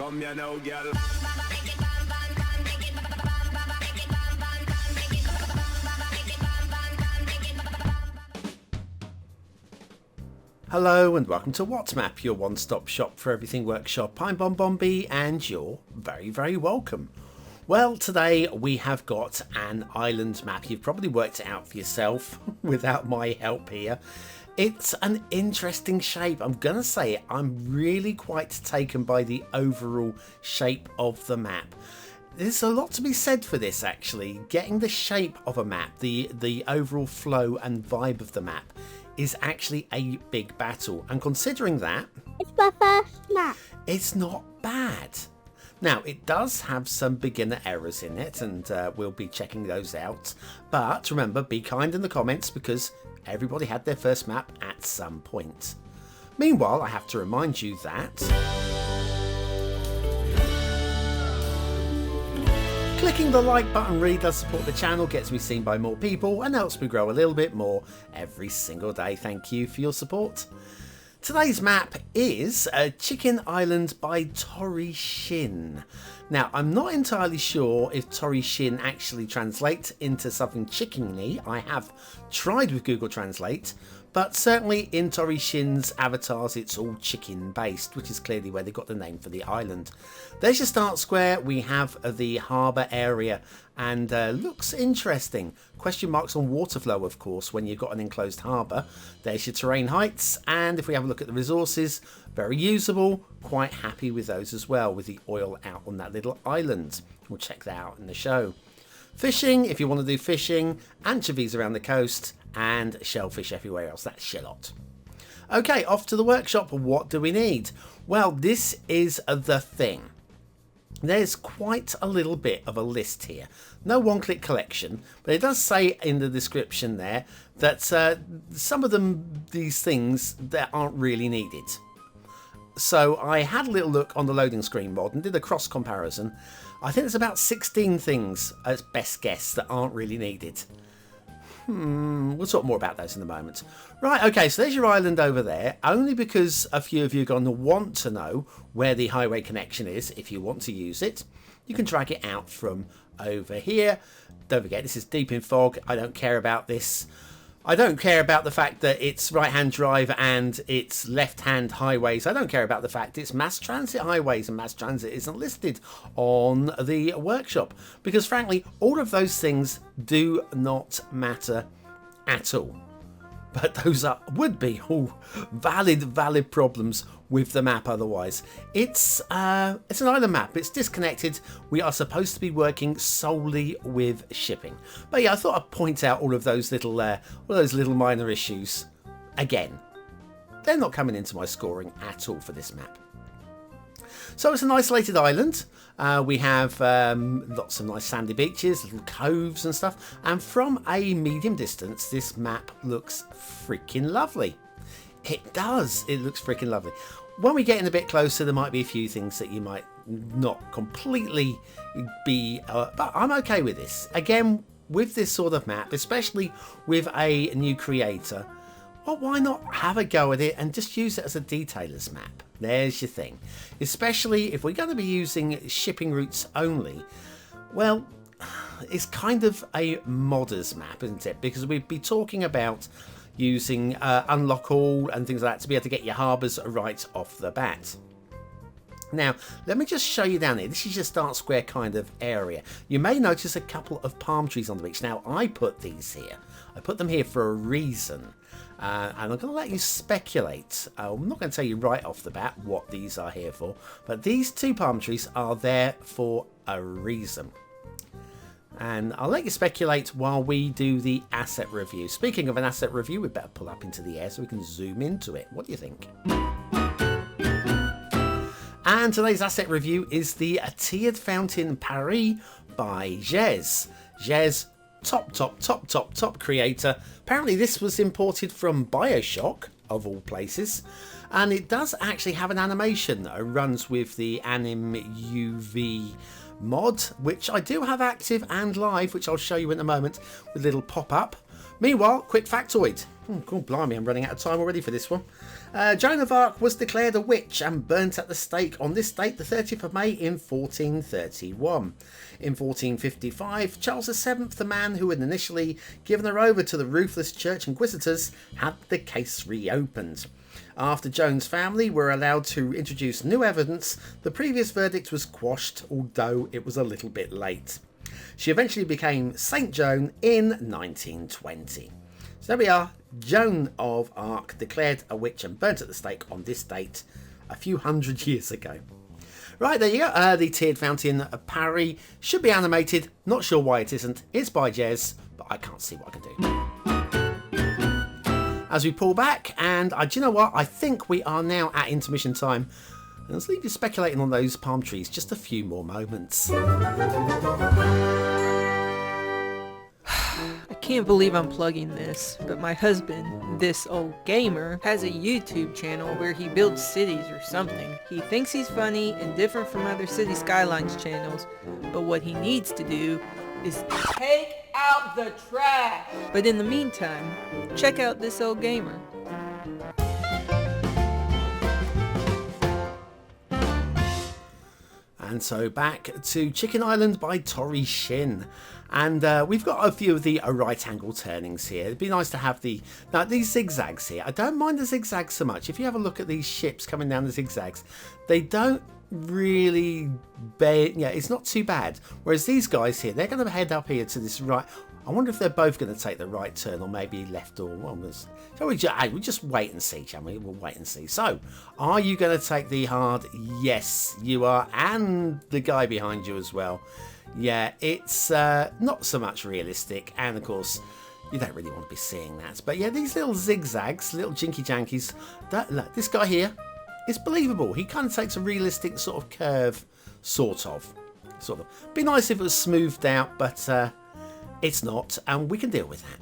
Come here now, girl. Hello and welcome to WhatMap, your one-stop shop for everything workshop. I'm BonBonB and you're very welcome. Well, today we have got an island map. You've probably worked it out for yourself without my help here. It's an interesting shape. I'm gonna say I'm really quite taken by the overall shape of the map. There's a lot to be said for this, actually. Getting the shape of a map, the overall flow and vibe of the map is actually a big battle. And considering that, it's my first map. It's not bad. Now, it does have some beginner errors in it, and we'll be checking those out. But remember, be kind in the comments because everybody had their first map at some point. Meanwhile, I have to remind you that clicking the like button really does support the channel, gets me seen by more people, and helps me grow a little bit more every single day. Thank you for your support. Today's map is Chicken Island by Tori Shin. Now, I'm not entirely sure if Tori Shin actually translates into something chickeny. I have tried with Google Translate, but certainly in Tori Shin's avatars it's all chicken based, which is clearly where they got the name for the island. There's your start square. We have the harbour area and looks interesting. Question marks on water flow, of course, when you've got an enclosed harbour. There's your terrain heights, and if we have a look at the resources, very usable. Quite happy with those as well, with the oil out on that little island. We'll check that out in the show. Fishing, if you want to do fishing, anchovies around the coast, and shellfish everywhere else. That's shallot. Okay, off to the workshop. What do we need? Well, this is the thing. There's quite a little bit of a list here. No one-click collection, but it does say in the description there that some of these things that aren't really needed. So I had a little look on the loading screen mod and did a cross comparison. I think there's about 16 things, as best guess, that aren't really needed. We'll talk more about those in a moment. Right, okay, so there's your island over there, only because a few of you are going to want to know where the highway connection is if you want to use it. You can drag it out from over here. Don't forget, this is deep in fog. I don't care about this. I don't care about the fact that it's right-hand drive and it's left-hand highways. I don't care about the fact it's mass transit highways and mass transit isn't listed on the workshop. Because frankly, all of those things do not matter at all. But those would be all valid problems with the map otherwise. It's an island map. It's disconnected. We are supposed to be working solely with shipping. But yeah, I thought I'd point out all of those little minor issues. Again, they're not coming into my scoring at all for this map. So it's an isolated island. We have lots of nice sandy beaches, little coves and stuff. And from a medium distance, this map looks freaking lovely. It does. It looks freaking lovely. When we get in a bit closer, there might be a few things that you might not completely be... but I'm okay with this. Again, with this sort of map, especially with a new creator, well, why not have a go at it and just use it as a detailer's map? There's your thing. Especially if we're going to be using shipping routes only. Well, it's kind of a modder's map, isn't it? Because we'd be talking about using unlock all and things like that to be able to get your harbours right off the bat. Now, let me just show you down here. This is your start square kind of area. You may notice a couple of palm trees on the beach. Now, I put these here. I put them here for a reason. And I'm going to let you speculate. I'm not going to tell you right off the bat what these are here for. But these two palm trees are there for a reason. And I'll let you speculate while we do the asset review. Speaking of an asset review, we better pull up into the air so we can zoom into it. What do you think? And today's asset review is the Tiered Fountain Paris by Gèze. Gèze, top creator. Apparently this was imported from BioShock, of all places. And it does actually have an animation that runs with the Anim UV mod, which I do have active and live, which I'll show you in a moment with a little pop-up. Meanwhile, quick factoid. Oh, God blimey, I'm running out of time already for this one. Joan of Arc was declared a witch and burnt at the stake on this date, the 30th of May in 1431. In 1455, Charles VII, the man who had initially given her over to the ruthless church inquisitors, had the case reopened. After Joan's family were allowed to introduce new evidence, the previous verdict was quashed, although it was a little bit late. She eventually became Saint Joan in 1920. So there we are, Joan of Arc declared a witch and burnt at the stake on this date a few hundred years ago. Right, there you go. The tiered fountain parry should be animated. Not sure why it isn't. It's by Gèze, but I can't see what I can do. As we pull back, and do you know what? I think we are now at intermission time. And let's leave you speculating on those palm trees just a few more moments. I can't believe I'm plugging this, but my husband, this old gamer, has a YouTube channel where he builds cities or something. He thinks he's funny and different from other Cities Skylines channels, but what he needs to do is take out the trash. But in the meantime, check out this old gamer. And so back to Chicken Island by Tori Shin. And we've got a few of the right angle turnings here. It'd be nice to have these zigzags here. I don't mind the zigzags so much. If you have a look at these ships coming down the zigzags, they don't really it's not too bad. Whereas these guys here, they're going to head up here to this right. I wonder if they're both going to take the right turn or maybe left or one. Shall we just wait and see, shall we? We'll wait and see. So, are you going to take the hard? Yes, you are. And the guy behind you as well. Yeah, it's not so much realistic. And, of course, you don't really want to be seeing that. But, yeah, these little zigzags, little jinky jankies. Look, this guy here is believable. He kind of takes a realistic sort of curve, sort of. Be nice if it was smoothed out, but it's not, and we can deal with that.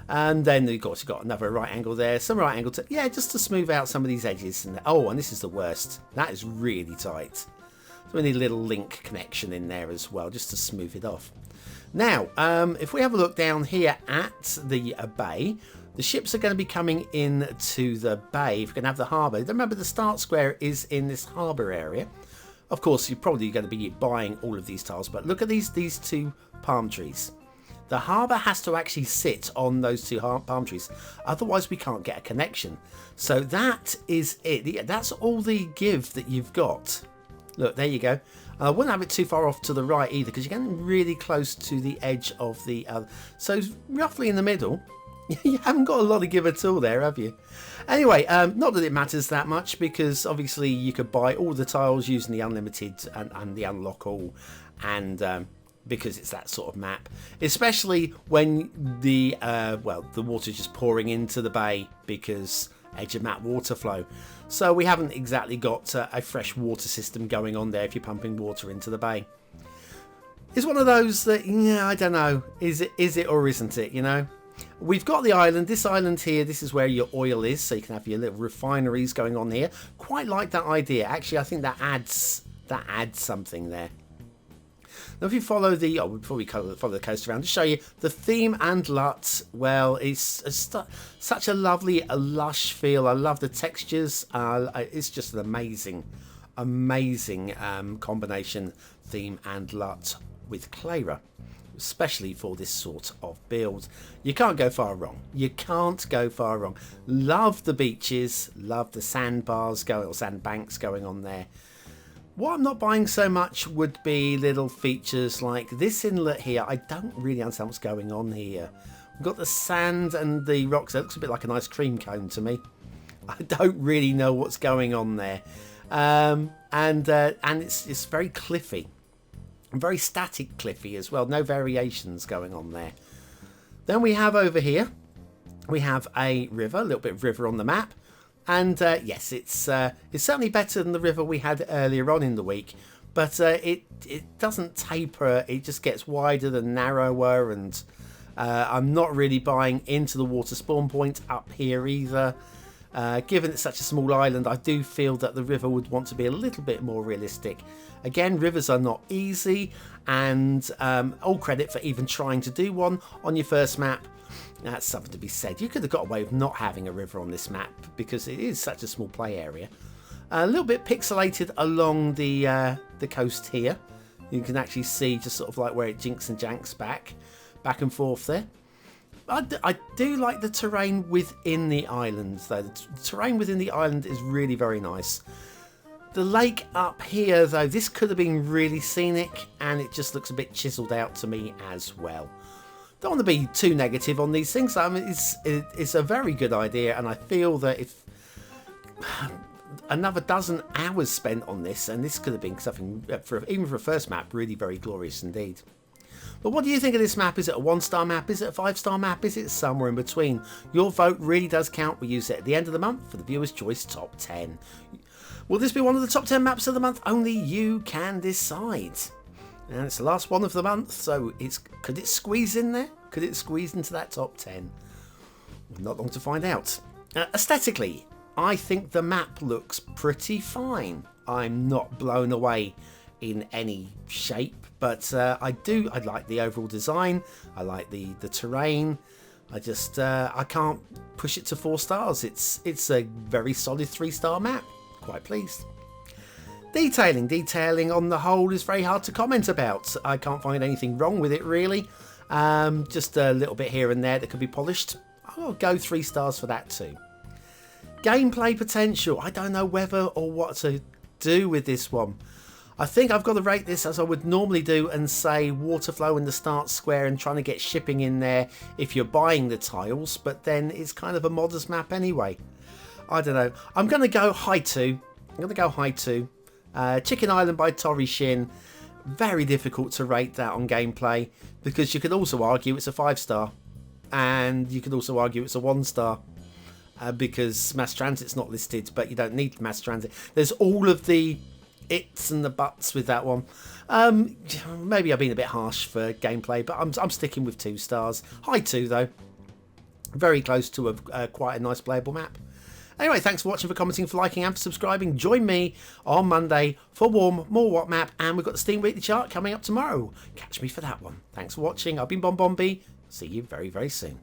And then, of course, you've got another right angle there, some right angle just to smooth out some of these edges. And this is the worst. That is really tight. So we need a little link connection in there as well, just to smooth it off. Now, if we have a look down here at the bay, the ships are going to be coming into the bay. If you're going to have the harbour, remember the start square is in this harbour area. Of course, you're probably going to be buying all of these tiles, but look at these two palm trees. The harbour has to actually sit on those two palm trees, otherwise we can't get a connection. So that is it. That's all the give that you've got. Look, there you go. I wouldn't have it too far off to the right either, because you're getting really close to the edge of the so roughly in the middle. You haven't got a lot of give at all there, have you? Anyway, not that it matters that much, because obviously you could buy all the tiles using the unlimited and the unlock all, and because it's that sort of map, especially when the water's just pouring into the bay because edge of map water flow. So we haven't exactly got a fresh water system going on there if you're pumping water into the bay. It's one of those that, I don't know, is it or isn't it, We've got the island, this island here, this is where your oil is, so you can have your little refineries going on here. Quite like that idea. Actually, I think that adds something there. Now, if you follow before we follow the coast around, to show you the theme and LUT, well, it's such a lovely, lush feel. I love the textures. It's just an amazing combination, theme and LUT with Clara, especially for this sort of build. You can't go far wrong. Love the beaches, love the sandbars or sandbanks going on there. What I'm not buying so much would be little features like this inlet here. I don't really understand what's going on here. We've got the sand and the rocks. It looks a bit like an ice cream cone to me. I don't really know what's going on there. And it's very cliffy. Very static cliffy as well. No variations going on there. Then we have over here, we have a river, a little bit of river on the map. And yes, it's certainly better than the river we had earlier on in the week, but it doesn't taper. It just gets wider and narrower, and I'm not really buying into the water spawn point up here either. Given it's such a small island, I do feel that the river would want to be a little bit more realistic. Again, rivers are not easy, and all credit for even trying to do one on your first map. That's something to be said. You could have got away with not having a river on this map because it is such a small play area. A little bit pixelated along the coast here. You can actually see just sort of like where it jinks and janks back and forth there. I do like the terrain within the island, though. The terrain within the island is really very nice. The lake up here, though, this could have been really scenic, and it just looks a bit chiseled out to me as well. Don't want to be too negative on these things. I mean, it's a very good idea, and I feel that if another dozen hours spent on this, and this could have been something, even for a first map, really very glorious indeed. But what do you think of this map? Is it a 1-star map? Is it a 5-star map? Is it somewhere in between? Your vote really does count. We use it at the end of the month for the Viewer's Choice Top 10. Will this be one of the top 10 maps of the month? Only you can decide. And it's the last one of the month, so could it squeeze in there? Could it squeeze into that top 10? Not long to find out. Aesthetically, I think the map looks pretty fine. I'm not blown away in any shape, but I like the overall design. I like the terrain. I can't push it to 4 stars. It's a very solid 3-star map. Quite pleased. Detailing on the whole is very hard to comment about. I can't find anything wrong with it really. Just a little bit here and there that could be polished. I'll go 3 stars for that too. Gameplay potential. I don't know whether or what to do with this one. I think I've got to rate this as I would normally do and say water flow in the start square and trying to get shipping in there if you're buying the tiles, but then it's kind of a modest map anyway. I don't know. I'm going to go high 2. Chicken Island by Tori Shin. Very difficult to rate that on gameplay because you could also argue it's a 5-star and you could also argue it's a 1-star. Because mass transit's not listed, but you don't need mass transit. There's all of the its and the buts with that one. Maybe I've been a bit harsh for gameplay, but I'm sticking with 2 stars. High 2 though. Very close to quite a nice playable map. Anyway, thanks for watching, for commenting, for liking and for subscribing. Join me on Monday for more What Map, and we've got the Steam Weekly Chart coming up tomorrow. Catch me for that one. Thanks for watching. I've been BonBonB. See you very, very soon.